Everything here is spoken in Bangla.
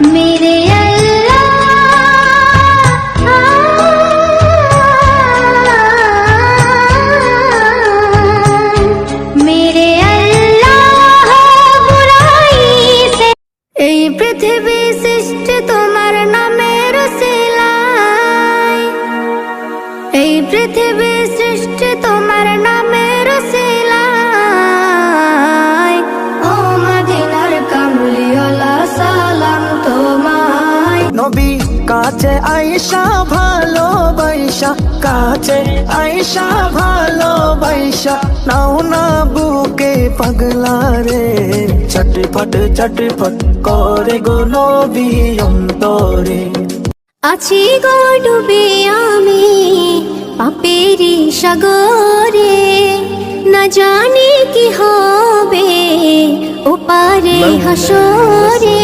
मेरे এই পৃথিবী সৃষ্টি তোমার নামের উসিলায়, এই পৃথিবী সৃষ্টি তোমার নামের উসিলায়। ও মদিনার কামলিওয়ালা সালাম তোমায়। নবী কাছে আয়েশা ভালোবাসা, কাছে আয়েশা ভালোবাসা, নাও না বুকে পাগলা রে। ছটফট ছটফট করে গো নবী অন্তরে। আছি গো ডুবে আমি পাপেরি সাগরে, না জানি কি হবে ওপারে হাসরে।